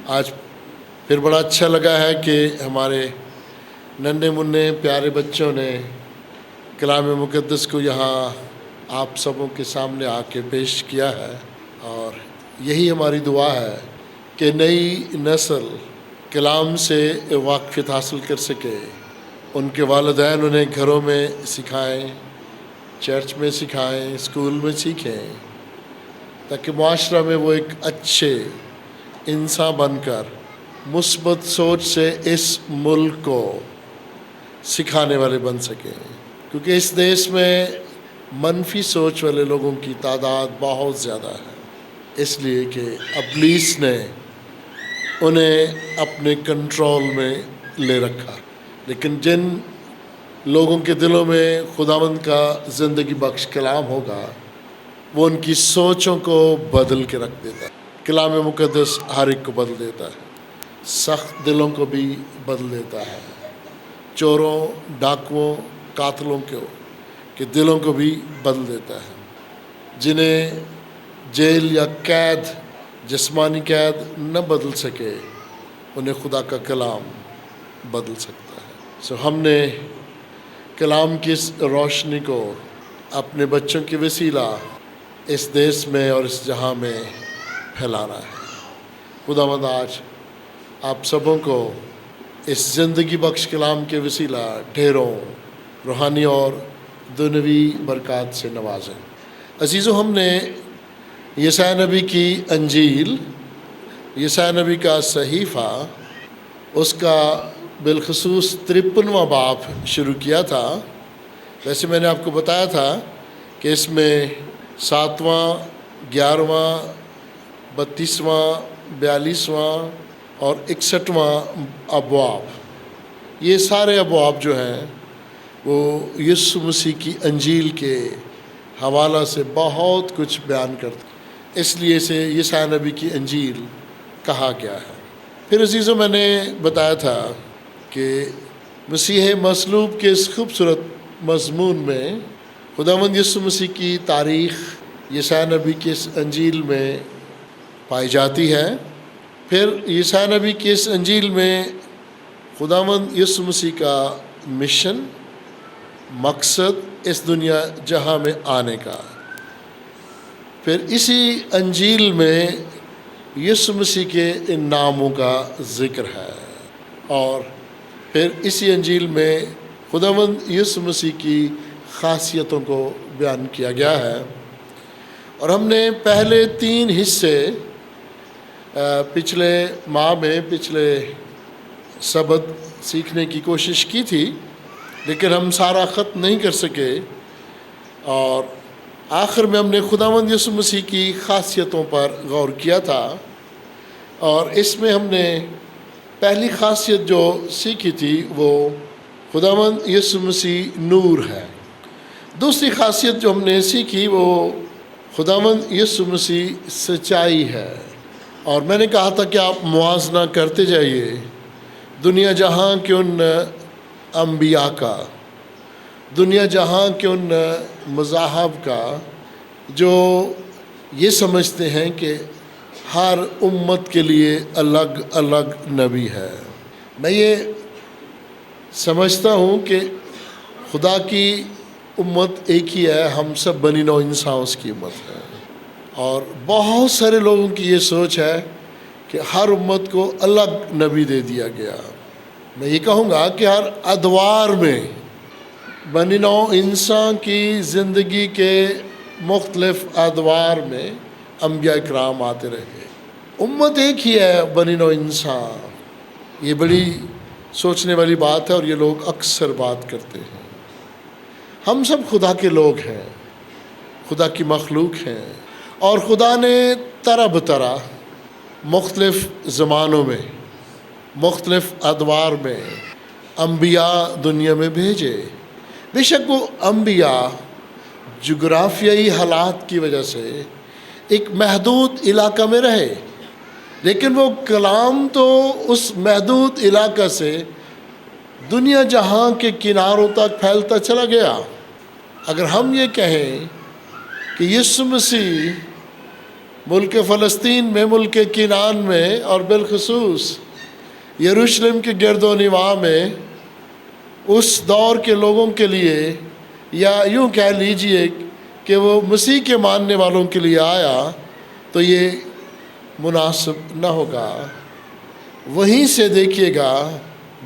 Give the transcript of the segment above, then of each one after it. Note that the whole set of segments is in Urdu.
آج پھر بڑا اچھا لگا ہے کہ ہمارے ننھے منھے پیارے بچوں نے کلام مقدس کو یہاں آپ سبوں کے سامنے آ کے پیش کیا ہے، اور یہی ہماری دعا ہے کہ نئی نسل کلام سے واقفیت حاصل کر سکے، ان کے والدین انہیں گھروں میں سکھائیں، چرچ میں سکھائیں، اسکول میں سیکھیں، تاکہ معاشرہ میں وہ ایک اچھے انسان بن کر مثبت سوچ سے اس ملک کو سکھانے والے بن سکیں، کیونکہ اس دیش میں منفی سوچ والے لوگوں کی تعداد بہت زیادہ ہے، اس لیے کہ ابلیس نے انہیں اپنے کنٹرول میں لے رکھا۔ لیکن جن لوگوں کے دلوں میں خداوند کا زندگی بخش کلام ہوگا، وہ ان کی سوچوں کو بدل کے رکھ دیتا ہے۔ کلام مقدس ہر ایک کو بدل دیتا ہے، سخت دلوں کو بھی بدل دیتا ہے، چوروں، ڈاکوؤں، قاتلوں کے دلوں کو بھی بدل دیتا ہے، جنہیں جیل یا قید، جسمانی قید نہ بدل سکے، انہیں خدا کا کلام بدل سکتا ہے۔ ہم نے کلام کی اس روشنی کو اپنے بچوں کے وسیلہ اس دیش میں اور اس جہاں میں پھیلانا ہے۔ خداوند آج آپ سبوں کو اس زندگی بخش کلام کے وسیلہ ڈھیروں روحانی اور دنیوی برکات سے نوازیں۔ عزیزو، ہم نے یساع نبی کی انجیل، یساع نبی کا صحیفہ، اس کا بالخصوص 53واں باب شروع کیا تھا۔ ویسے میں نے آپ کو بتایا تھا کہ اس میں 7واں، 11واں، 32واں، 42واں اور 61واں ابواب، یہ سارے ابواب جو ہیں وہ یسوع مسیح کی انجیل کے حوالہ سے بہت کچھ بیان کرتے ہیں، اس لیے اسے یساع نبی کی انجیل کہا گیا ہے۔ پھر عزیزوں، میں نے بتایا تھا کہ مسیح مصلوب کے اس خوبصورت مضمون میں خداوند یسوع مسیح کی تاریخ یساع نبی کی اس انجیل میں پائی جاتی ہے۔ پھر یساع نبی کی اس انجیل میں خداوند یسوع مسیح کا مشن، مقصد اس دنیا جہاں میں آنے کا۔ پھر اسی انجیل میں یسوع مسیح کے ان ناموں کا ذکر ہے، اور پھر اسی انجیل میں خداوند یسوع مسیح کی خاصیتوں کو بیان کیا گیا ہے۔ اور ہم نے پہلے 3 حصے پچھلے ماہ میں پچھلے سبت سیکھنے کی کوشش کی تھی، لیکن ہم سارا ختم نہیں کر سکے، اور آخر میں ہم نے خداوند یسوع مسیح کی خاصیتوں پر غور کیا تھا، اور اس میں ہم نے پہلی خاصیت جو سیکھی تھی وہ خداوند یسوع مسیح نور ہے۔ دوسری خاصیت جو ہم نے سیکھی وہ خداوند یسوع مسیح سچائی ہے، اور میں نے کہا تھا کہ آپ موازنہ کرتے جائیے دنیا جہاں کے ان انبیاء کا، دنیا جہاں کے ان مذاہب کا جو یہ سمجھتے ہیں کہ ہر امت کے لیے الگ الگ نبی ہے۔ میں یہ سمجھتا ہوں کہ خدا کی امت ایک ہی ہے، ہم سب بنی نوع انسان اس کی امت ہے، اور بہت سارے لوگوں کی یہ سوچ ہے کہ ہر امت کو الگ نبی دے دیا گیا۔ میں یہ کہوں گا کہ ہر ادوار میں بنی نوع انسان کی زندگی کے مختلف ادوار میں انبیاء کرام آتے رہے، امت ایک ہی ہے، بنی نوع انسان۔ یہ بڑی سوچنے والی بات ہے، اور یہ لوگ اکثر بات کرتے ہیں۔ ہم سب خدا کے لوگ ہیں، خدا کی مخلوق ہیں، اور خدا نے طرح بطرح مختلف زمانوں میں، مختلف ادوار میں انبیاء دنیا میں بھیجے۔ بے شک وہ انبیاء جغرافیائی حالات کی وجہ سے ایک محدود علاقہ میں رہے، لیکن وہ کلام تو اس محدود علاقہ سے دنیا جہاں کے کناروں تک پھیلتا چلا گیا۔ اگر ہم یہ کہیں کہ یسوع مسیح ملک فلسطین میں، ملک کنعان میں، اور بالخصوص یروشلم کے گرد و نواح میں اس دور کے لوگوں کے لیے، یا یوں کہہ لیجئے کہ وہ مسیح کے ماننے والوں کے لیے آیا، تو یہ مناسب نہ ہوگا۔ وہیں سے دیکھیے گا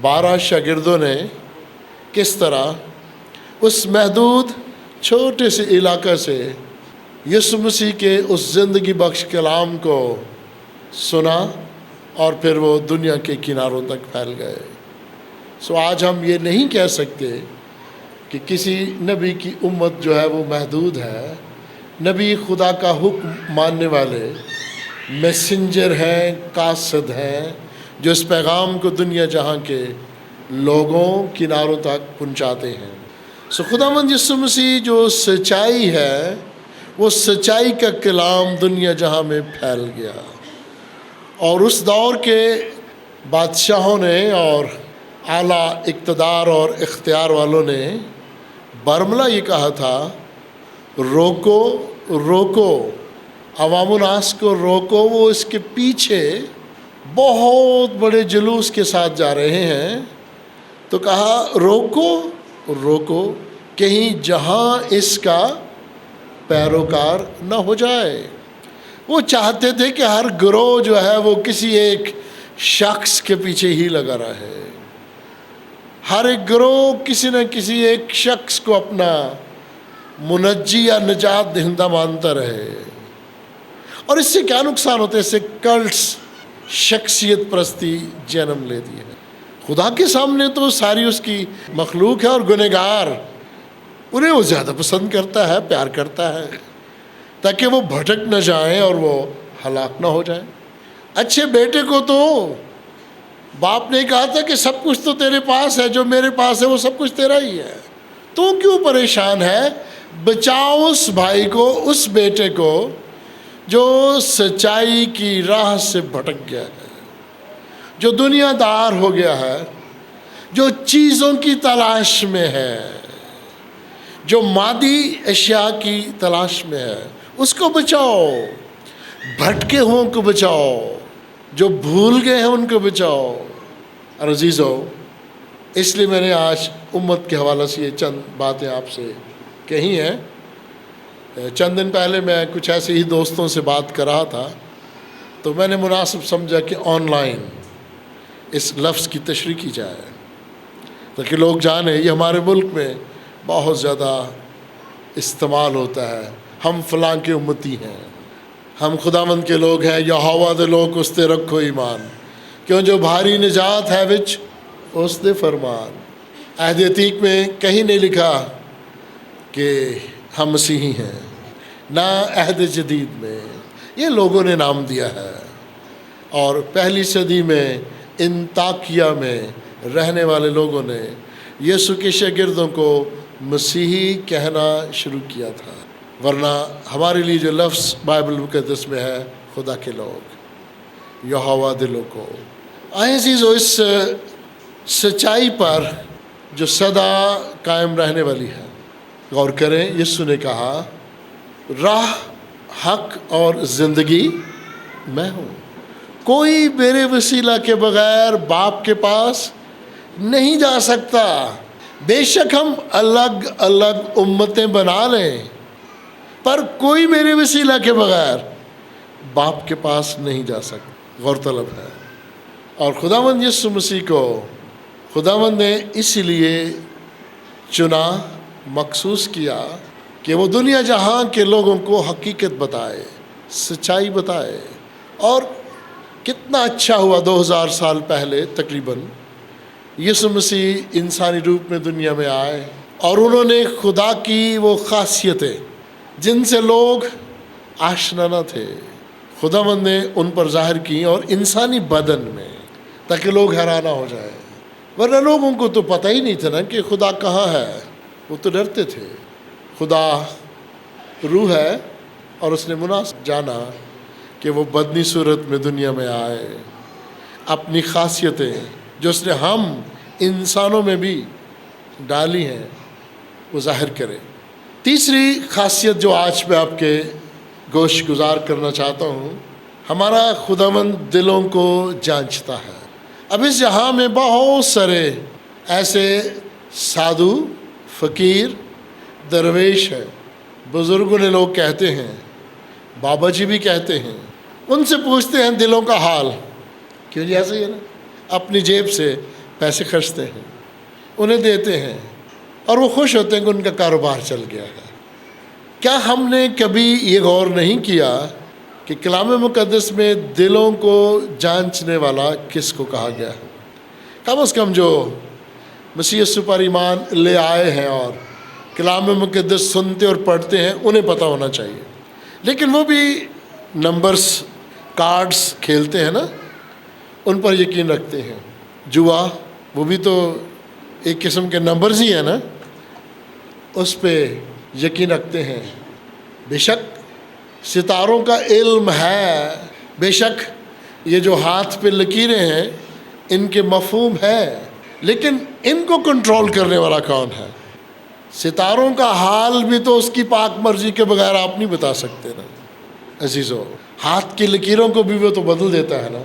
12 شاگردوں نے کس طرح اس محدود چھوٹے سے علاقے سے یسوع مسیح کے اس زندگی بخش کلام کو سنا، اور پھر وہ دنیا کے کناروں تک پھیل گئے۔ آج ہم یہ نہیں کہہ سکتے کہ کسی نبی کی امت جو ہے وہ محدود ہے۔ نبی خدا کا حکم ماننے والے میسنجر ہیں، قاصد ہیں، جو اس پیغام کو دنیا جہاں کے لوگوں کناروں تک پہنچاتے ہیں۔ خداوند یسوع مسیح جو سچائی ہے، وہ سچائی کا کلام دنیا جہاں میں پھیل گیا، اور اس دور کے بادشاہوں نے اور اعلیٰ اقتدار اور اختیار والوں نے برملا یہ کہا تھا، روکو روکو، عوام الناس کو روکو، وہ اس کے پیچھے بہت بڑے جلوس کے ساتھ جا رہے ہیں۔ تو کہا روکو روکو، کہیں جہاں اس کا پیروکار نہ ہو جائے۔ وہ چاہتے تھے کہ ہر گروہ جو ہے وہ کسی ایک شخص کے پیچھے ہی لگا رہے، ہر ایک گروہ کسی نہ کسی ایک شخص کو اپنا منجی یا نجات دہندہ مانتا رہے۔ اور اس سے کیا نقصان ہوتا ہے؟ اس سے کلٹس، شخصیت پرستی جنم لیتی ہے۔ خدا کے سامنے تو ساری اس کی مخلوق ہے، اور گنہگار انہیں وہ زیادہ پسند کرتا ہے، پیار کرتا ہے، تاکہ وہ بھٹک نہ جائیں اور وہ ہلاک نہ ہو جائیں۔ اچھے بیٹے کو تو باپ نے کہا تھا کہ سب کچھ تو تیرے پاس ہے، جو میرے پاس ہے وہ سب کچھ تیرا ہی ہے، تو کیوں پریشان ہے؟ بچاؤ اس بھائی کو، اس بیٹے کو جو سچائی کی راہ سے بھٹک گیا ہے، جو دنیا دار ہو گیا ہے، جو چیزوں کی تلاش میں ہے، جو مادی اشیاء کی تلاش میں ہے، اس کو بچاؤ۔ بھٹکے ہوں کو بچاؤ، جو بھول گئے ہیں ان کو بچاؤ۔ اور عزیزو، اس لیے میں نے آج امت کے حوالے سے یہ چند باتیں آپ سے کہی ہیں۔ چند دن پہلے میں کچھ ایسے ہی دوستوں سے بات کر رہا تھا، تو میں نے مناسب سمجھا کہ آن لائن اس لفظ کی تشریح کی جائے، تاکہ لوگ جانیں یہ ہمارے ملک میں بہت زیادہ استعمال ہوتا ہے۔ ہم فلاں کے امتی ہیں، ہم خداوند کے لوگ ہیں، یہوہ دے لوگ اس تے رکھو ایمان، کیوں جو بھاری نجات ہے وچ اس دے فرمان۔ عہد عتیق میں کہیں نہیں لکھا کہ ہم مسیحی ہیں، نہ عہد جدید میں، یہ لوگوں نے نام دیا ہے۔ اور پہلی صدی میں انطاکیہ میں رہنے والے لوگوں نے یسوع کے شاگردوں کو مسیحی کہنا شروع کیا تھا، ورنہ ہمارے لیے جو لفظ بائبل مقدس میں ہے، خدا کے لوگ، یہوہ دلوں کو۔ آئیں عزیزو، اس سچائی پر جو سدا قائم رہنے والی ہے، غور کریں۔ یسوع نے کہا، راہ، حق اور زندگی میں ہوں، کوئی میرے وسیلہ کے بغیر باپ کے پاس نہیں جا سکتا۔ بے شک ہم الگ الگ امتیں بنا لیں، پر کوئی میرے وسیلہ کے بغیر باپ کے پاس نہیں جا سکتا۔ غور طلب ہے۔ اور خداوند یسوع مسیح کو خداوند نے اسی لیے چنا، مخصوص کیا کہ وہ دنیا جہاں کے لوگوں کو حقیقت بتائے، سچائی بتائے۔ اور کتنا اچھا ہوا 2000 سال پہلے تقریباً یسوع مسیح انسانی روپ میں دنیا میں آئے، اور انہوں نے خدا کی وہ خاصیتیں جن سے لوگ آشنا نہ تھے، خداوند نے ان پر ظاہر کی، اور انسانی بدن میں، تاکہ لوگ حیران ہو جائے۔ ورنہ لوگوں کو تو پتہ ہی نہیں تھا نا کہ خدا کہاں ہے، وہ تو ڈرتے تھے۔ خدا روح ہے، اور اس نے مناسب جانا کہ وہ بدنی صورت میں دنیا میں آئے، اپنی خاصیتیں جو اس نے ہم انسانوں میں بھی ڈالی ہیں وہ ظاہر کرے۔ تیسری خاصیت جو آج میں آپ کے گوش گزار کرنا چاہتا ہوں. ہمارا خداوند دلوں کو جانچتا ہے. اب اس جہاں میں بہت سارے ایسے سادھو، فقیر، درویش ہیں. بزرگوں نے لوگ کہتے ہیں، بابا جی بھی کہتے ہیں. ان سے پوچھتے ہیں دلوں کا حال. کیوں جی ایسے ہی ہے نا، اپنی جیب سے پیسے خرچتے ہیں، انہیں دیتے ہیں اور وہ خوش ہوتے ہیں کہ ان کا کاروبار چل گیا ہے. کیا ہم نے کبھی یہ غور نہیں کیا کہ کلام مقدس میں دلوں کو جانچنے والا کس کو کہا گیا ہے؟ کم از کم جو مسیح یسوع پر ایمان لے آئے ہیں اور کلام مقدس سنتے اور پڑھتے ہیں انہیں پتہ ہونا چاہیے. لیکن وہ بھی نمبرز، کارڈز کھیلتے ہیں نا، ان پر یقین رکھتے ہیں. جوا، وہ بھی تو ایک قسم کے نمبرز ہی ہیں نا، اس پہ یقین رکھتے ہیں. بے شک ستاروں کا علم ہے، بے شک یہ جو ہاتھ پہ لکیریں ہیں ان کے مفہوم ہے، لیکن ان کو کنٹرول کرنے والا کون ہے؟ ستاروں کا حال بھی تو اس کی پاک مرضی کے بغیر آپ نہیں بتا سکتے نا عزیزو. ہاتھ کی لکیروں کو بھی وہ تو بدل دیتا ہے نا.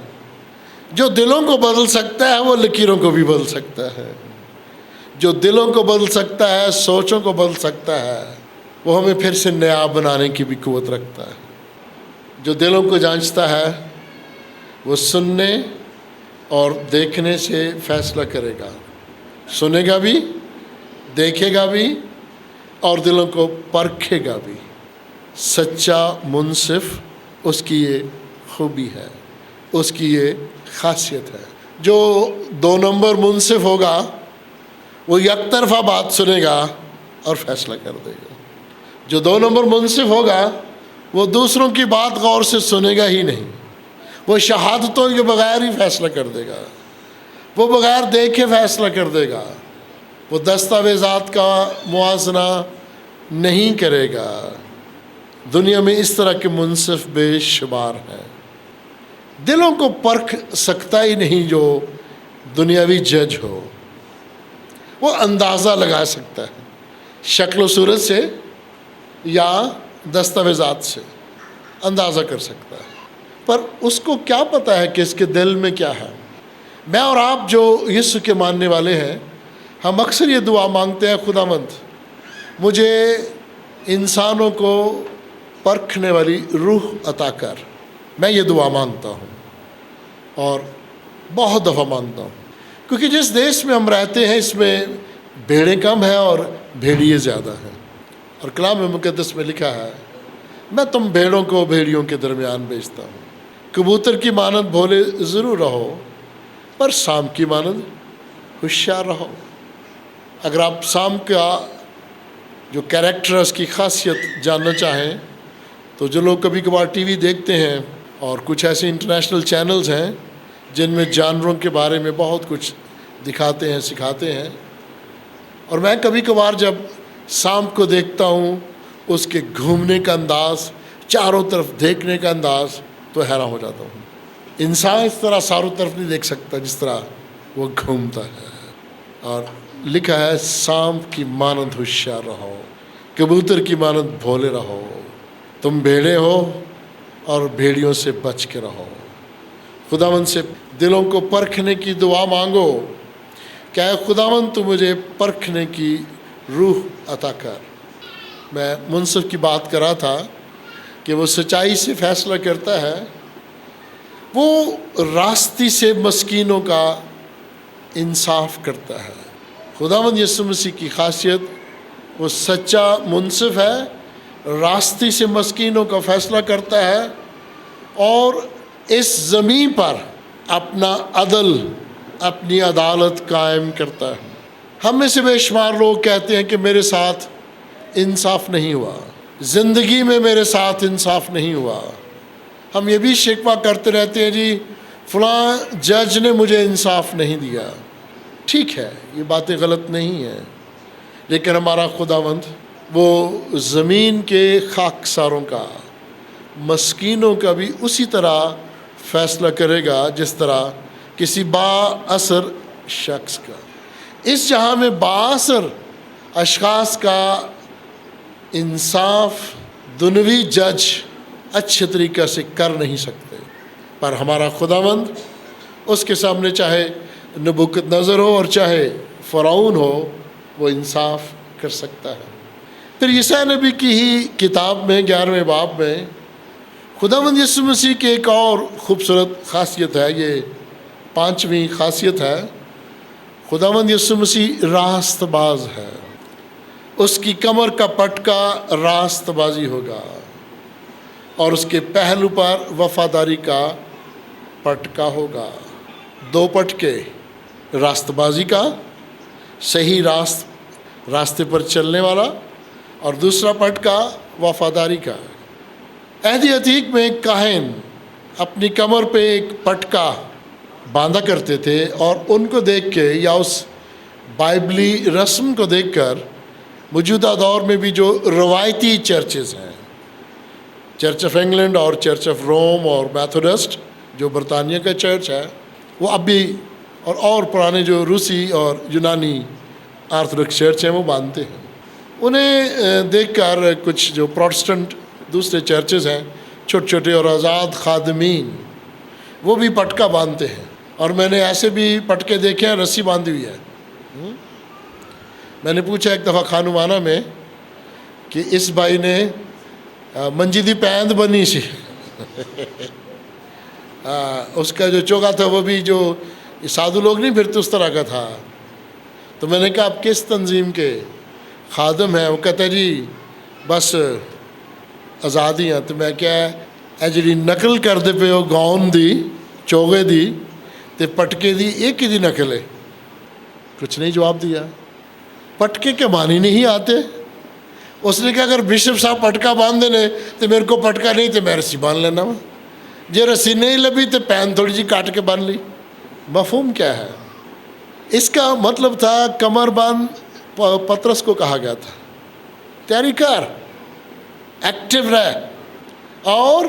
جو دلوں کو بدل سکتا ہے وہ لکیروں کو بھی بدل سکتا ہے. جو دلوں کو بدل سکتا ہے، سوچوں کو بدل سکتا ہے، وہ ہمیں پھر سے نیا بنانے کی بھی قوت رکھتا ہے. جو دلوں کو جانچتا ہے وہ سننے اور دیکھنے سے فیصلہ کرے گا. سنے گا بھی، دیکھے گا بھی اور دلوں کو پرکھے گا بھی. سچا منصف اس کی یہ خوبی ہے، اس کی یہ خاصیت ہے. جو 2 نمبر منصف ہوگا وہ یک طرفہ بات سنے گا اور فیصلہ کر دے گا. جو 2 نمبر منصف ہوگا وہ دوسروں کی بات غور سے سنے گا ہی نہیں، وہ شہادتوں کے بغیر ہی فیصلہ کر دے گا، وہ بغیر دیکھے فیصلہ کر دے گا، وہ دستاویزات کا موازنہ نہیں کرے گا. دنیا میں اس طرح کے منصف بے شمار ہیں. دلوں کو پرکھ سکتا ہی نہیں جو دنیاوی جج ہو. وہ اندازہ لگا سکتا ہے شکل و صورت سے یا دستاویزات سے اندازہ کر سکتا ہے، پر اس کو کیا پتہ ہے کہ اس کے دل میں کیا ہے. میں اور آپ جو یسوع کے ماننے والے ہیں، ہم اکثر یہ دعا مانگتے ہیں، خداوند مجھے انسانوں کو پرکھنے والی روح عطا کر. میں یہ دعا مانگتا ہوں اور بہت دفعہ مانگتا ہوں، کیونکہ جس دیش میں ہم رہتے ہیں اس میں بھیڑیں کم ہیں اور بھیڑیے زیادہ ہیں. اور کلام مقدس میں لکھا ہے، میں تم بھیڑوں کو بھیڑیوں کے درمیان بھیجتا ہوں. کبوتر کی مانند بھولے ضرور رہو، پر سام کی مانند ہوشیار رہو. اگر آپ سام کا جو کیریکٹر ہے، اس کی خاصیت جاننا چاہیں تو جو لوگ کبھی کبھار ٹی وی دیکھتے ہیں، اور کچھ ایسے انٹرنیشنل چینلز ہیں جن میں جانوروں کے بارے میں بہت کچھ دکھاتے ہیں، سکھاتے ہیں، اور میں کبھی کبھار جب سام کو دیکھتا ہوں، اس کے گھومنے کا انداز، چاروں طرف دیکھنے کا انداز، تو حیران ہو جاتا ہوں. انسان اس طرح چاروں طرف نہیں دیکھ سکتا جس طرح وہ گھومتا ہے. اور لکھا ہے، سام کی مانند ہوشیار رہو، کبوتر کی مانند بھولے رہو. تم بھیڑے ہو اور بھیڑیوں سے بچ کے رہو. خداوند سے دلوں کو پرکھنے کی دعا مانگو کہ اے خداوند تو مجھے پرکھنے کی روح عطا کر. میں منصف کی بات کر رہا تھا کہ وہ سچائی سے فیصلہ کرتا ہے، وہ راستی سے مسکینوں کا انصاف کرتا ہے. خداوند یسوع مسیح کی خاصیت، وہ سچا منصف ہے، راستی سے مسکینوں کا فیصلہ کرتا ہے اور اس زمین پر اپنا عدل، اپنی عدالت قائم کرتا ہے. ہم میں سے بے شمار لوگ کہتے ہیں کہ میرے ساتھ انصاف نہیں ہوا، زندگی میں میرے ساتھ انصاف نہیں ہوا. ہم یہ بھی شکوہ کرتے رہتے ہیں، جی فلاں جج نے مجھے انصاف نہیں دیا. ٹھیک ہے، یہ باتیں غلط نہیں ہیں، لیکن ہمارا خداوند وہ زمین کے خاکساروں کا، مسکینوں کا بھی اسی طرح فیصلہ کرے گا جس طرح کسی با اثر شخص کا. اس جہاں میں با اثر اشخاص کا انصاف دنیوی جج اچھے طریقے سے کر نہیں سکتے، پر ہمارا خداوند، اس کے سامنے چاہے نبوکت نظر ہو اور چاہے فرعون ہو، وہ انصاف کر سکتا ہے۔ پھر یسوع نبی کی ہی کتاب میں 11ویں باب میں خداوند یسوع مسیح کی ایک اور خوبصورت خاصیت ہے، یہ 5ویں خاصیت ہے۔ خداوند یسوع مسیح راست باز ہے، اس کی کمر کا پٹکا راست بازی ہوگا اور اس کے پہلو پر وفاداری کا پٹکا ہوگا۔ 2 پٹکے، راست بازی کا، صحیح راستے پر چلنے والا، اور دوسرا پٹکا وفاداری کا۔ عہد عتیق میں ایک کاہن اپنی کمر پہ ایک پٹکا باندھا کرتے تھے، اور ان کو دیکھ کے یا اس بائبلی رسم کو دیکھ کر موجودہ دور میں بھی جو روایتی چرچز ہیں، چرچ آف انگلینڈ اور چرچ آف روم اور میتھوڈسٹ جو برطانیہ کا چرچ ہے، وہ اب بھی اور پرانے جو روسی اور یونانی آرتھوڈکس چرچ ہیں وہ باندھتے ہیں۔ انہیں دیکھ کر کچھ جو پروٹسٹنٹ دوسرے چرچز ہیں، چھوٹے چھوٹے اور آزاد خادمین، وہ بھی پٹکا باندھتے ہیں، اور میں نے ایسے بھی پٹکے دیکھے ہیں رسی باندھی ہوئی ہے۔ میں نے پوچھا ایک دفعہ خانمانہ میں کہ اس بھائی نے منجی دی پیند بنی سی اس کا جو چوگا تھا وہ بھی جو سادھو لوگ نہیں پھرتے اس طرح کا تھا۔ تو میں نے کہا آپ کس تنظیم کے خادم ہیں؟ وہ کہتا ہے جی بس آزادی ہیں۔ تو میں کیا ہے جی نقل کر دے پہ وہ گاؤن دی چوگے دی تے پٹکے دی ایک ہی دی نقل ہے۔ کچھ نہیں جواب دیا۔ پٹکے کے معنی نہیں آتے۔ اس نے کہا اگر بشپ صاحب پٹکا باندھ دینے تو میرے کو پٹکا نہیں تو میں رسی باندھ لینا وا، جی رسی نہیں لبھی تو پین تھوڑی جی کاٹ کے باندھ لی۔ مفہوم کیا ہے اس کا؟ مطلب تھا کمر بند پترس کو کہا گیا تھا تیاری کر، ایکٹیو رہ، اور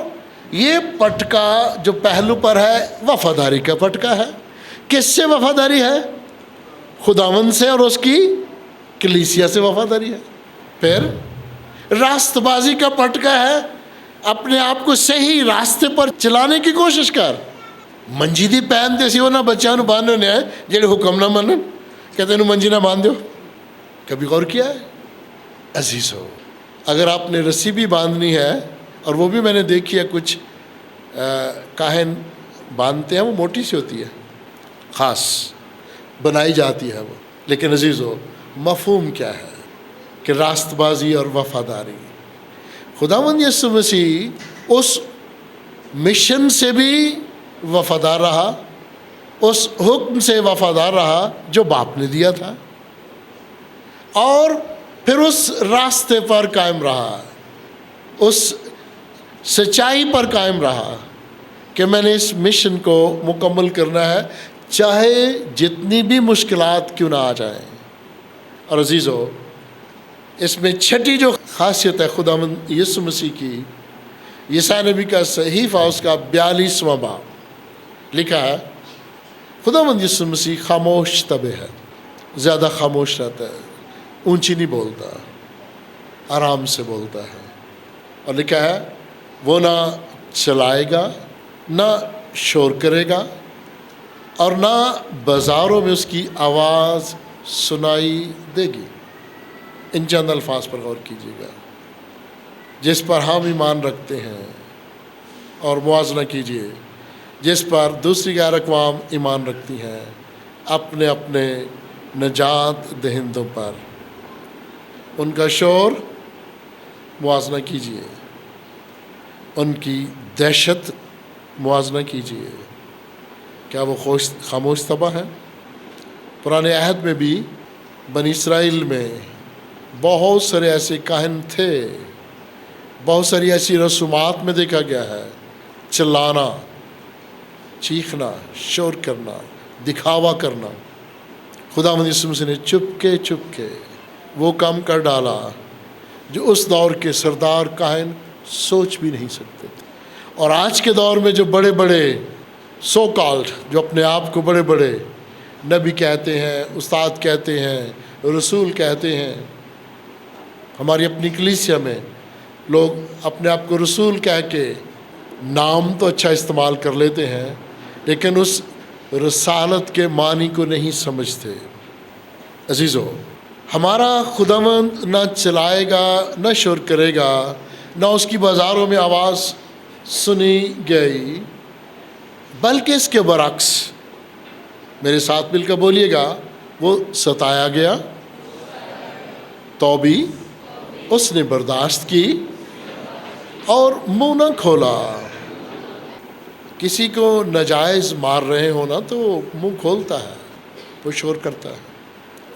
یہ پٹکا جو پہلو پر ہے وفاداری کا پٹکا ہے۔ کس سے وفاداری ہے؟ خداوند سے اور اس کی کلیسیا سے وفاداری ہے۔ پھر راست بازی کا پٹکا ہے، اپنے آپ کو صحیح راستے پر چلانے کی کوشش کر۔ منجی دی پین تے سی وہ نہ بچوں نو باندھنے ہے جڑے حکم نہ منن، کہتے ہیں منجی نہ باندھ دو۔ کبھی غور کیا ہے عزیز ہو؟ اگر آپ نے رسی بھی باندھنی ہے، اور وہ بھی میں نے دیکھی ہے کچھ کاہن باندھتے ہیں، وہ موٹی سی ہوتی ہے، خاص بنائی جاتی ہے وہ، لیکن عزیز ہو مفہوم کیا ہے کہ راست بازی اور وفاداری۔ خداوند یسوع مسیح اس مشن سے بھی وفادار رہا، اس حکم سے وفادار رہا جو باپ نے دیا تھا، اور پھر اس راستے پر قائم رہا، اس سچائی پر قائم رہا کہ میں نے اس مشن کو مکمل کرنا ہے چاہے جتنی بھی مشکلات کیوں نہ آ جائیں۔ اور عزیزو اس میں چھٹی جو خاصیت ہے خداوند یسوع مسیح کی، یسوع نبی کا صحیفہ اس کا 42واں باب لکھا ہے، خداوند یسوع مسیح خاموش طبع ہے، زیادہ خاموش رہتا ہے، اونچی نہیں بولتا، آرام سے بولتا ہے، اور لکھا ہے وہ نہ چلائے گا، نہ شور کرے گا، اور نہ بازاروں میں اس کی آواز سنائی دے گی۔ ان چند الفاظ پر غور کیجیے گا، جس پر ہم ایمان رکھتے ہیں، اور موازنہ کیجیے جس پر دوسری غیر اقوام ایمان رکھتی ہیں اپنے اپنے نجات دہندوں پر، ان کا شور موازنہ کیجیے، ان کی دہشت موازنہ کیجیے، کیا وہ خاموش طبع ہے؟ پرانے عہد میں بھی بنی اسرائیل میں بہت سارے ایسے کاہن تھے، بہت ساری ایسی رسومات میں دیکھا گیا ہے، چلانا، چیخنا، شور کرنا، دکھاوا کرنا۔ خداوند یسوع مسیح نے چپ کے وہ کام کر ڈالا جو اس دور کے سردار کاہن سوچ بھی نہیں سکتے تھے۔ اور آج کے دور میں جو بڑے بڑے سو کالڈ، جو اپنے آپ کو بڑے بڑے نبی کہتے ہیں، استاد کہتے ہیں، رسول کہتے ہیں، ہماری اپنی کلیسیا میں لوگ اپنے آپ کو رسول کہہ کے نام تو اچھا استعمال کر لیتے ہیں، لیکن اس رسالت کے معنی کو نہیں سمجھتے۔ عزیزو، ہمارا خداوند نہ چلائے گا، نہ شور کرے گا، نہ اس کی بازاروں میں آواز سنی گئی، بلکہ اس کے برعکس، میرے ساتھ مل کر بولیے گا، وہ ستایا گیا، توبی اس نے برداشت کی اور منہ نہ کھولا۔ کسی کو ناجائز مار رہے ہو نا تو منہ کھولتا ہے، وہ شور کرتا ہے۔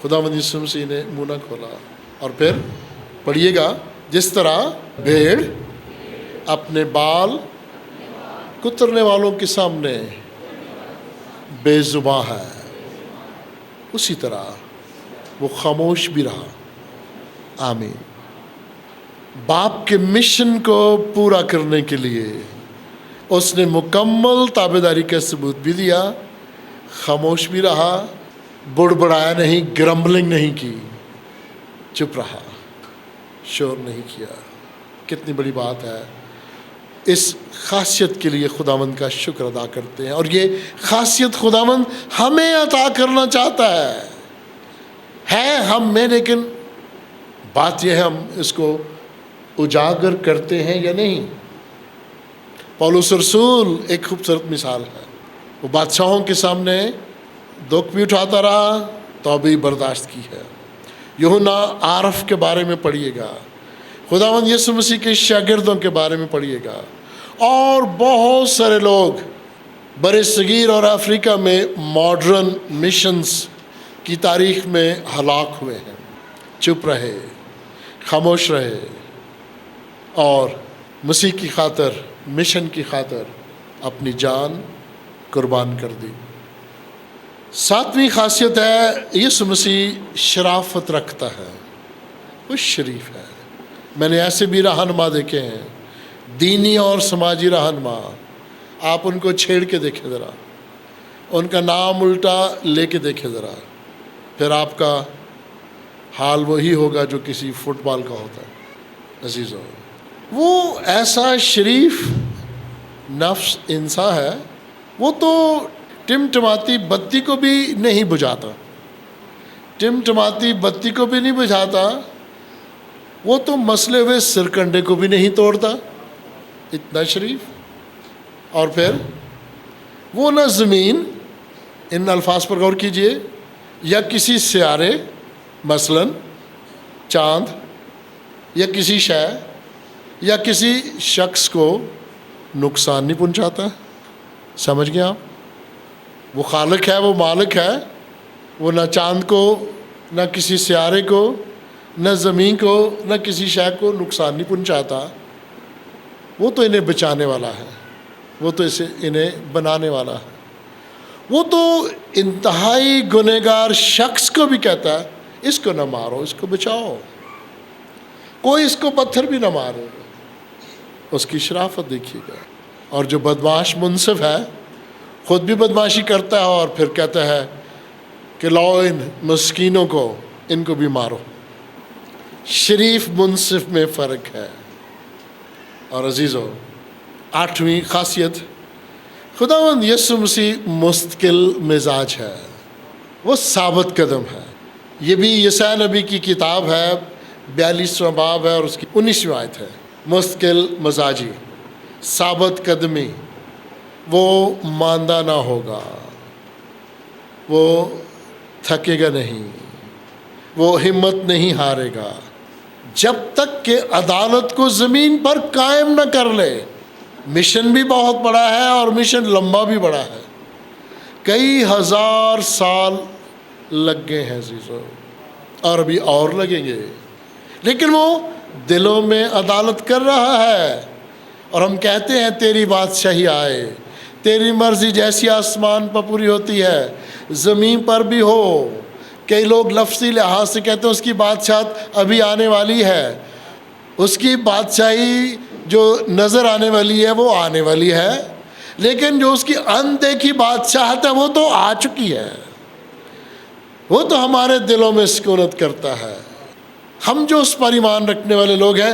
خداوند یسوع مسیح نے منہ نہ کھولا۔ اور پھر پڑھیے گا، جس طرح بھیڑ اپنے بال کترنے والوں کے سامنے بے زباں ہے، اسی طرح وہ خاموش بھی رہا۔ آمین۔ باپ کے مشن کو پورا کرنے کے لیے اس نے مکمل تابعداری کا ثبوت بھی دیا، خاموش بھی رہا، بڑبڑایا نہیں، گرمبلنگ نہیں کی، چپ رہا، شور نہیں کیا۔ کتنی بڑی بات ہے۔ اس خاصیت کے لیے خداوند کا شکر ادا کرتے ہیں، اور یہ خاصیت خداوند ہمیں عطا کرنا چاہتا ہے ہم میں، لیکن بات یہ ہے ہم اس کو اجاگر کرتے ہیں یا نہیں۔ پولس رسول ایک خوبصورت مثال ہے۔ وہ بادشاہوں کے سامنے دکھ بھی اٹھاتا رہا، توبہ برداشت کی ہے۔ یوحنا عارف کے بارے میں پڑھیے گا، خداوند یسوع مسیح کے شاگردوں کے بارے میں پڑھیے گا، اور بہت سارے لوگ برِ صغیر اور افریقہ میں ماڈرن مشنز کی تاریخ میں ہلاک ہوئے ہیں، چپ رہے، خاموش رہے، اور مسیح کی خاطر، مشن کی خاطر اپنی جان قربان کر دی۔ ساتویں خاصیت ہے، یسوع مسیح شرافت رکھتا ہے، وہ شریف ہے۔ میں نے ایسے بھی رہنما دیکھے ہیں، دینی اور سماجی رہنما، آپ ان کو چھیڑ کے دیکھیں ذرا، ان کا نام الٹا لے کے دیکھیں ذرا، پھر آپ کا حال وہی ہوگا جو کسی فٹ بال کا ہوتا ہے۔ عزیزو، وہ ایسا شریف نفس انسان ہے، وہ تو ٹمٹماتی بتی کو بھی نہیں بجھاتا، ٹمٹماتی بتی کو بھی نہیں بجھاتا، وہ تو مسلے ہوئے سرکنڈے کو بھی نہیں توڑتا، اتنا شریف۔ اور پھر وہ نہ زمین، ان الفاظ پر غور کیجئے، یا کسی سیارے مثلاً چاند یا کسی شے یا کسی شخص کو نقصان نہیں پہنچاتا۔ سمجھ گئے آپ؟ وہ خالق ہے، وہ مالک ہے، وہ نہ چاند کو، نہ کسی سیارے کو، نہ زمین کو، نہ کسی شے کو نقصان نہیں پہنچاتا۔ وہ تو انہیں بچانے والا ہے، وہ تو انہیں بنانے والا ہے۔ وہ تو انتہائی گنہگار شخص کو بھی کہتا ہے، اس کو نہ مارو، اس کو بچاؤ، کوئی اس کو پتھر بھی نہ مارے۔ اس کی شرافت دیکھیے گا۔ اور جو بدمعاش منصف ہے، خود بھی بدمعاشی کرتا ہے اور پھر کہتا ہے کہ لاؤ ان مسکینوں کو، ان کو بھی مارو۔ شریف منصف میں فرق ہے۔ اور عزیزو، آٹھویں خاصیت، خداوند یسوع مسیح مستقل مزاج ہے، وہ ثابت قدم ہے۔ یہ بھی یسایا نبی کی کتاب ہے، 42واں باب ہے اور اس کی 19ویں آیت ہے۔ مستقل مزاجی، ثابت قدمی، وہ ماندہ نہ ہوگا، وہ تھکے گا نہیں، وہ ہمت نہیں ہارے گا، جب تک کہ عدالت کو زمین پر قائم نہ کر لے۔ مشن بھی بہت بڑا ہے اور مشن لمبا بھی بڑا ہے، کئی ہزار سال لگ گئے ہیں عزیزو، اور ابھی اور لگیں گے، لیکن وہ دلوں میں عدالت کر رہا ہے۔ اور ہم کہتے ہیں تیری بادشاہی آئے، تیری مرضی جیسی آسمان پر پوری ہوتی ہے زمین پر بھی ہو۔ کئی لوگ لفظی لحاظ سے کہتے ہیں اس کی بادشاہت ابھی آنے والی ہے، اس کی بادشاہی جو نظر آنے والی ہے وہ آنے والی ہے، لیکن جو اس کی اندیکھی بادشاہت ہے وہ تو آ چکی ہے، وہ تو ہمارے دلوں میں سکونت کرتا ہے۔ ہم جو اس پر ایمان رکھنے والے لوگ ہیں،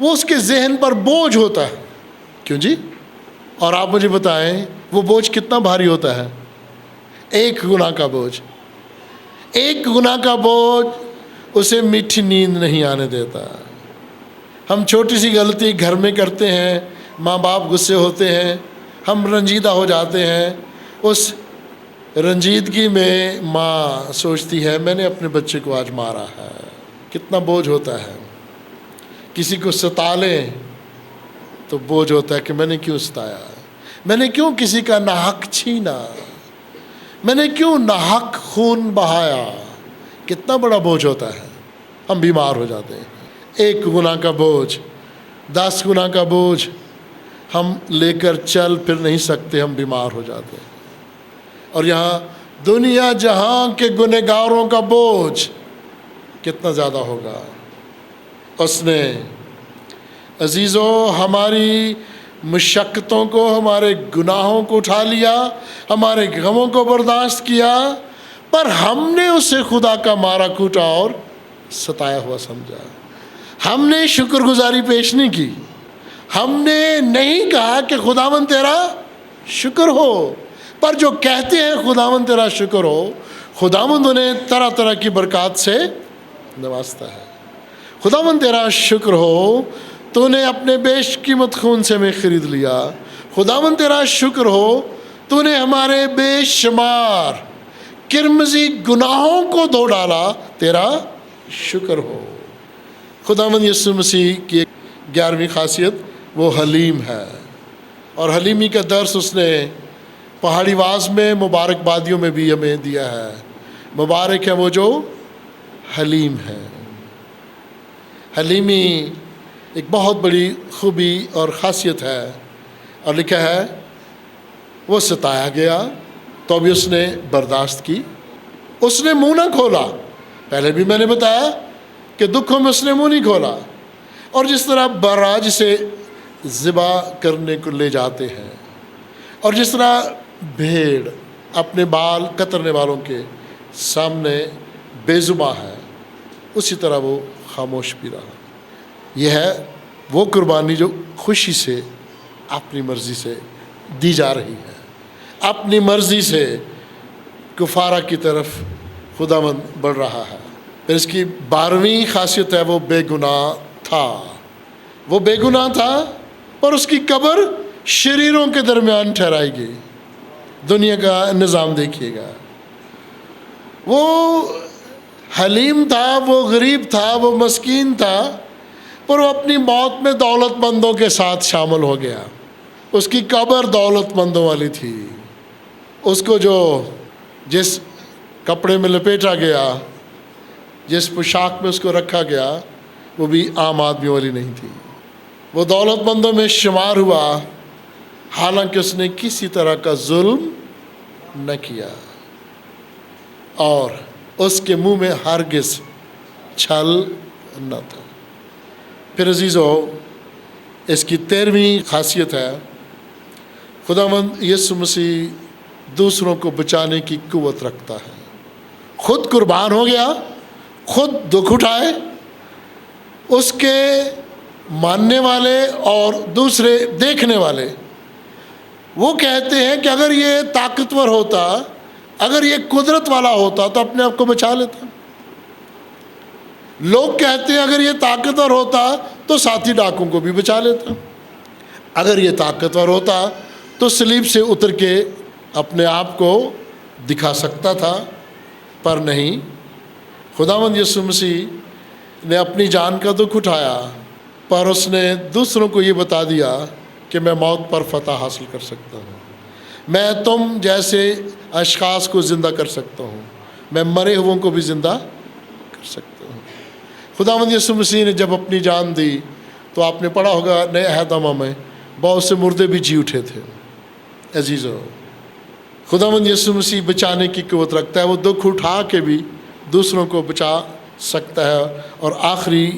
وہ اس کے ذہن پر بوجھ ہوتا ہے. کیوں جی؟ اور آپ مجھے بتائیں وہ بوجھ کتنا بھاری ہوتا ہے؟ ایک گناہ کا بوجھ. ایک گناہ کا بوجھ اسے میٹھی نیند نہیں آنے دیتا. ہم چھوٹی سی غلطی گھر میں کرتے ہیں، ماں باپ غصے ہوتے ہیں، ہم رنجیدہ ہو جاتے ہیں. اس رنجیدگی میں ماں سوچتی ہے میں نے اپنے بچے کو آج مارا ہے. کتنا بوجھ ہوتا ہے. کسی کو ستا لیں تو بوجھ ہوتا ہے کہ میں نے کیوں ستایا، میں نے کیوں کسی کا ناحق چھینا، میں نے کیوں ناحق خون بہایا. کتنا بڑا بوجھ ہوتا ہے. ہم بیمار ہو جاتے ہیں. ایک گناہ کا بوجھ، 10 گناہ کا بوجھ ہم لے کر چل پھر نہیں سکتے، ہم بیمار ہو جاتے ہیں. اور یہاں دنیا جہاں کے گنہگاروں کا بوجھ کتنا زیادہ ہوگا. اس نے عزیزو ہماری مشقتوں کو، ہمارے گناہوں کو اٹھا لیا، ہمارے غموں کو برداشت کیا، پر ہم نے اسے خدا کا مارا کوٹا اور ستایا ہوا سمجھا. ہم نے شکر گزاری پیش نہیں کی. ہم نے نہیں کہا کہ خداوند تیرا شکر ہو. پر جو کہتے ہیں خداوند تیرا شکر ہو، خداوند انہیں طرح طرح کی برکات سے نوازتا ہے. خداوند تیرا شکر ہو، تو نے اپنے بیش قیمت خون سے ہمیں خرید لیا. خداوند تیرا شکر ہو، تو نے ہمارے بے شمار کرمزی گناہوں کو دھو ڈالا. تیرا شکر ہو. خداوند یسوع مسیح کی 11ویں خاصیت وہ حلیم ہے، اور حلیمی کا درس اس نے پہاڑی واز میں مبارک بادیوں میں بھی ہمیں دیا ہے. مبارک ہے وہ جو حلیم ہے. حلیمی ایک بہت بڑی خوبی اور خاصیت ہے. اور لکھا ہے وہ ستایا گیا تو بھی اس نے برداشت کی. اس نے منہ نہ کھولا. پہلے بھی میں نے بتایا کہ دکھوں میں اس نے منہ نہیں کھولا. اور جس طرح براج سے ذبح کرنے کو لے جاتے ہیں، اور جس طرح بھیڑ اپنے بال کترنے والوں کے سامنے بے زباں ہے، اسی طرح وہ خاموش بھی رہا. یہ ہے وہ قربانی جو خوشی سے اپنی مرضی سے دی جا رہی ہے. اپنی مرضی سے کفارہ کی طرف خداوند بڑھ رہا ہے. پھر اس کی 12ویں خاصیت ہے وہ بے گناہ تھا. وہ بے گناہ تھا اور اس کی قبر شریروں کے درمیان ٹھہرائی گئی. دنیا کا نظام دیکھیے گا. وہ حلیم تھا، وہ غریب تھا، وہ مسکین تھا، پر وہ اپنی موت میں دولت مندوں کے ساتھ شامل ہو گیا. اس کی قبر دولت مندوں والی تھی. اس کو جو جس کپڑے میں لپیٹا گیا، جس پوشاک میں اس کو رکھا گیا، وہ بھی عام آدمی والی نہیں تھی. وہ دولت مندوں میں شمار ہوا، حالانکہ اس نے کسی طرح کا ظلم نہ کیا، اور اس کے منہ میں ہرگز چھل نہ تھا. پھر عزیزو اس کی 13ویں خاصیت ہے خداوند یسوع مسیح دوسروں کو بچانے کی قوت رکھتا ہے. خود قربان ہو گیا، خود دکھ اٹھائے. اس کے ماننے والے اور دوسرے دیکھنے والے وہ کہتے ہیں کہ اگر یہ طاقتور ہوتا، اگر یہ قدرت والا ہوتا تو اپنے آپ کو بچا لیتا. لوگ کہتے ہیں اگر یہ طاقتور ہوتا تو ساتھی ڈاکوں کو بھی بچا لیتا. اگر یہ طاقتور ہوتا تو صلیب سے اتر کے اپنے آپ کو دکھا سکتا تھا، پر نہیں. خداوند یسوع مسیح نے اپنی جان کا دکھ اٹھایا، پر اس نے دوسروں کو یہ بتا دیا کہ میں موت پر فتح حاصل کر سکتا ہوں. میں تم جیسے اشخاص کو زندہ کر سکتا ہوں. میں مرے ہوئوں کو بھی زندہ کر سکتا ہوں. خداوند یسوع مسیح نے جب اپنی جان دی تو آپ نے پڑھا ہوگا نئے عہد نامہ میں بہت سے مردے بھی جی اٹھے تھے. عزیزو خداوند یسوع مسیح بچانے کی قوت رکھتا ہے. وہ دکھ اٹھا کے بھی دوسروں کو بچا سکتا ہے. اور آخری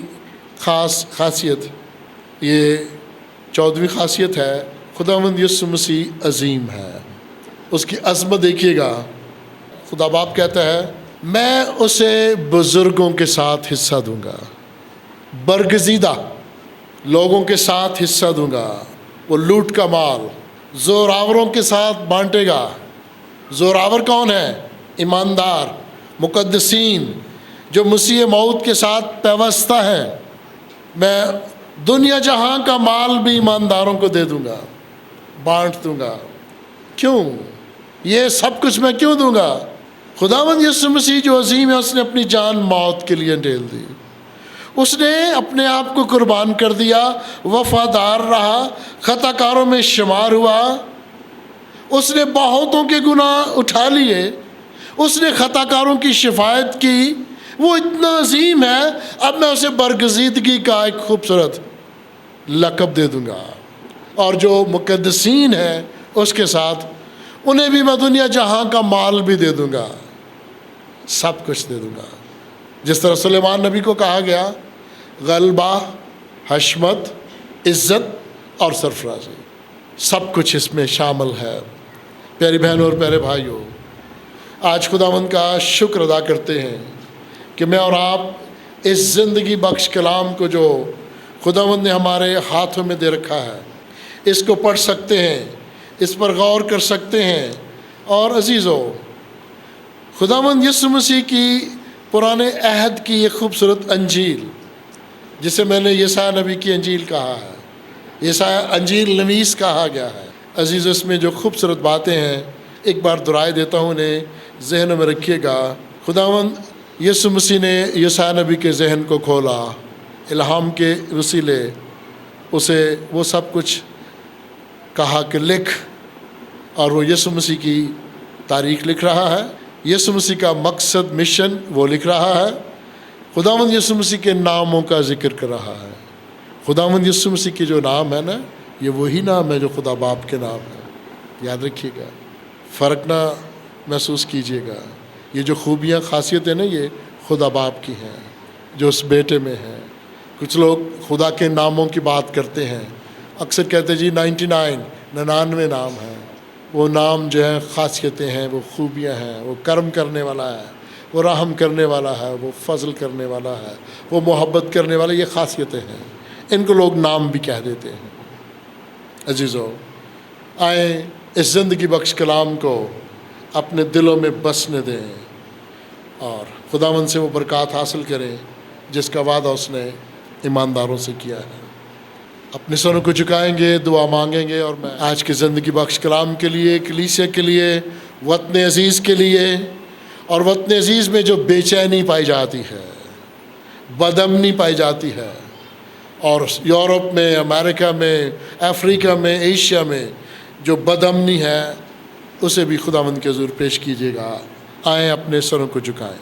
خاصیت یہ 14ویں خاصیت ہے خداوند یسوع مسیح عظیم ہے. اس کی عظمت دیکھیے گا. خدا باپ کہتا ہے میں اسے بزرگوں کے ساتھ حصہ دوں گا. برگزیدہ لوگوں کے ساتھ حصہ دوں گا، وہ لوٹ کا مال زوراوروں کے ساتھ بانٹے گا۔ زوراور کون ہے؟ ایماندار مقدسین جو مسیح موت کے ساتھ پیوستہ ہیں۔ میں دنیا جہاں کا مال بھی ایمانداروں کو دے دوں گا، بانٹ دوں گا۔ کیوں؟ یہ سب کچھ میں کیوں دوں گا؟ خداوند یسوع مسیح جو عظیم ہے، اس نے اپنی جان موت کے لیے ڈھیل دی، اس نے اپنے آپ کو قربان کر دیا، وفادار رہا، خطا کاروں میں شمار ہوا، اس نے بہتوں کے گناہ اٹھا لیے، اس نے خطا کاروں کی شفاعت کی۔ وہ اتنا عظیم ہے، اب میں اسے برگزیدگی کا ایک خوبصورت لقب دے دوں گا، اور جو مقدسین ہیں اس کے ساتھ انہیں بھی میں دنیا جہاں کا مال بھی دے دوں گا، سب کچھ دے دوں گا۔ جس طرح سلیمان نبی کو کہا گیا غلبہ، حشمت، عزت اور سرفرازی، سب کچھ اس میں شامل ہے۔ پیاری بہنوں اور پیارے بھائیوں، آج خداوند کا شکر ادا کرتے ہیں کہ میں اور آپ اس زندگی بخش کلام کو جو خداوند نے ہمارے ہاتھوں میں دے رکھا ہے، اس کو پڑھ سکتے ہیں، اس پر غور کر سکتے ہیں۔ اور عزیزو، خداوند یسوع مسیح کی پرانے عہد کی ایک خوبصورت انجیل، جسے میں نے یسایہ نبی کی انجیل کہا ہے، یسایہ انجیل نویس کہا گیا ہے۔ عزیز، اس میں جو خوبصورت باتیں ہیں، ایک بار دہرائے دیتا ہوں، انہیں ذہنوں میں رکھیے گا۔ خداوند یسوع مسیح نے یسایہ نبی کے ذہن کو کھولا، الہام کے وسیلے اسے وہ سب کچھ کہا کہ لکھ، اور وہ یسوع مسیح کی تاریخ لکھ رہا ہے، یسوع مسیح کا مقصد، مشن وہ لکھ رہا ہے، خداوند یسوع مسیح کے ناموں کا ذکر کر رہا ہے۔ خداوند یسوع مسیح کے جو نام ہے نا، یہ وہی نام ہے جو خدا باپ کے نام ہے، یاد رکھیے گا، فرق نہ محسوس کیجیے گا۔ یہ جو خوبیاں، خاصیتیں نا، یہ خدا باپ کی ہیں جو اس بیٹے میں ہیں۔ کچھ لوگ خدا کے ناموں کی بات کرتے ہیں، اکثر کہتے جی 99 نام ہیں۔ وہ نام جو ہے خاصیتیں ہیں، وہ خوبیاں ہیں۔ وہ کرم کرنے والا ہے، وہ رحم کرنے والا ہے، وہ فضل کرنے والا ہے، وہ محبت کرنے والا، یہ خاصیتیں ہیں۔ ان کو لوگ نام بھی کہہ دیتے ہیں۔ عزیزو، آئیں اس زندگی بخش کلام کو اپنے دلوں میں بسنے دیں اور خداوند سے وہ برکات حاصل کریں جس کا وعدہ اس نے ایمانداروں سے کیا ہے۔ اپنے سروں کو جھکائیں گے، دعا مانگیں گے، اور میں آج کے زندگی بخش کلام کے لیے، کلیسیا کے لیے، وطن عزیز کے لیے، اور وطن عزیز میں جو بے چینی پائی جاتی ہے، بدامنی پائی جاتی ہے، اور یورپ میں، امریکہ میں، افریقہ میں، ایشیا میں جو بدامنی ہے، اسے بھی خداوند کے حضور پیش کیجیے گا۔ آئیں اپنے سروں کو جھکائیں۔